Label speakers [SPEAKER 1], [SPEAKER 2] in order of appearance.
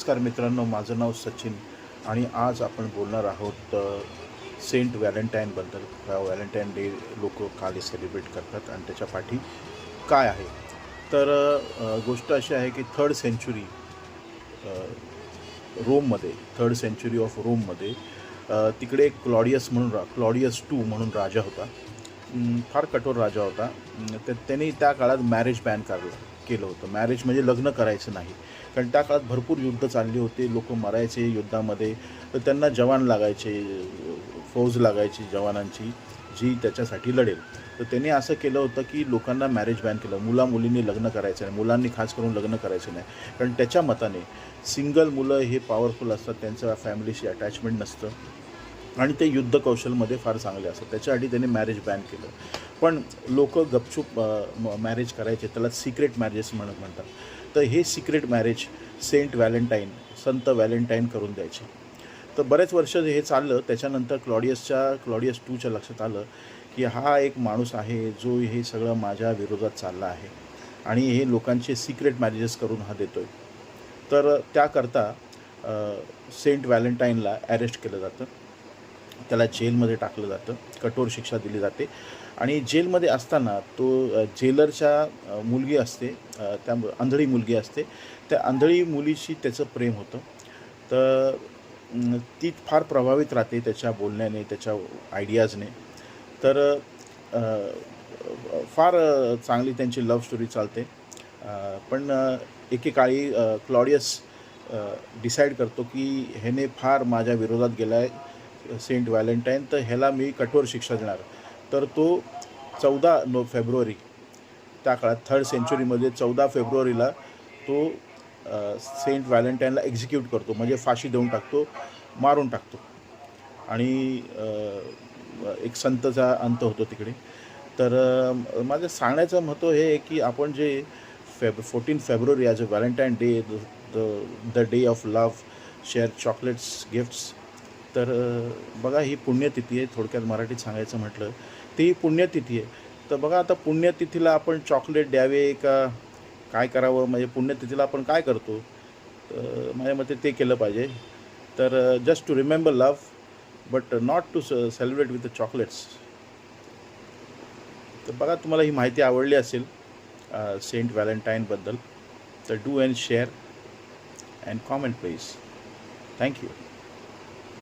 [SPEAKER 1] नमस्कार मित्रांनो, माझं नाव सचिन आणि आज आपण बोलणार आहोत सेंट व्हॅलेंटाईनबद्दल. व्हॅलेंटाईन डे लोक का सेलिब्रेट करतात आणि त्याच्या पाठी काय आहे. तर गोष्ट अशी आहे की थर्ड सेंचुरी ऑफ रोममध्ये तिकडे एक क्लॉडियस टू म्हणून राजा होता. फार कठोर राजा होता. तर त्यांनी त्या काळात मॅरेज बॅन केलं होतं. मॅरेज म्हणजे लग्न करायचं नाही, कारण त्या काळात भरपूर युद्ध चालली होते. लोक मरायचे युद्धामध्ये, तर त्यांना जवान लागायचे, फौज लागायची जवानांची, जी त्याच्यासाठी लढेल. तर त्यांनी असं केलं होतं की लोकांना मॅरेज बॅन केलं. मुलींनी लग्न करायचं नाही, मुलांनी खास करून लग्न करायचं नाही, कारण त्याच्या मताने सिंगल मुलं हे पॉवरफुल असतात, त्यांचं फॅमिलीशी अटॅचमेंट नसतं आणि ते युद्ध कौशलमध्ये फार चांगले असतात. त्याच्यासाठी त्यांनी मॅरेज बॅन केलं. पण लोक गपचूप मॅरेज करायचे, त्याला सिक्रेट मॅरेजेस म्हणतात. तर हे सिक्रेट मॅरेज संत व्हॅलेंटाईन करून द्यायचे. तर बरेच वर्ष हे चाललं. त्याच्यानंतर क्लॉडियस टूच्या लक्षात आलं की हा एक माणूस आहे जो हे सगळं माझ्या विरोधात चालला आहे आणि हे लोकांचे सिक्रेट मॅरेजेस करून हा देतो आहे. तर त्याकरता सेंट व्हॅलेंटाईनला अरेस्ट केलं जातं, त्याला जेलमध्ये टाकलं जातं, कठोर शिक्षा दिली जाते. आणि जेलमध्ये असताना तो जेलरच्या मुलगी असते, त्या आंधळी मुलगी असते, त्या आंधळी मुलीशी त्याचं प्रेम होतं. तर ती फार प्रभावित राहते त्याच्या बोलण्याने, त्याच्या आयडियाजने. तर फार चांगली त्यांची लव्ह स्टोरी चालते. पण एकेकाळी क्लॉडियस डिसाईड करतो की ह्याने फार माझ्या विरोधात गेला आहे सेंट व्हॅलेंटाईन, तर ह्याला मी कठोर शिक्षा देणार. तर तो 14 फेब्रुवारी, त्या काळात थर्ड सेंचुरीमध्ये 14 फेब्रुवारीला तो सेंट व्हॅलेंटाईनला एक्झिक्यूट करतो, म्हणजे फाशी देऊन टाकतो, मारून टाकतो. आणि एक संतचा अंत होतो तिकडे. तर माझं सांगण्याचं महत्त्व हे आहे की आपण जे 14 February as a Valentine day, the day of love, share chocolates, gifts. तर बघा, ही पुण्यतिथी आहे. थोडक्यात मराठीत सांगायचं म्हटलं ती पुण्यतिथी आहे. तर बघा, आता पुण्यतिथीला आपण चॉकलेट द्यावे का काय करावं, म्हणजे पुण्यतिथीला आपण काय करतो, माझ्या मते ते केलं पाहिजे. तर just to remember love, but not to celebrate with the chocolates. तर बघा, तुम्हाला ही माहिती आवडली असेल सेंट व्हॅलेंटाईनबद्दल. तर do and share and comment please. Thank you.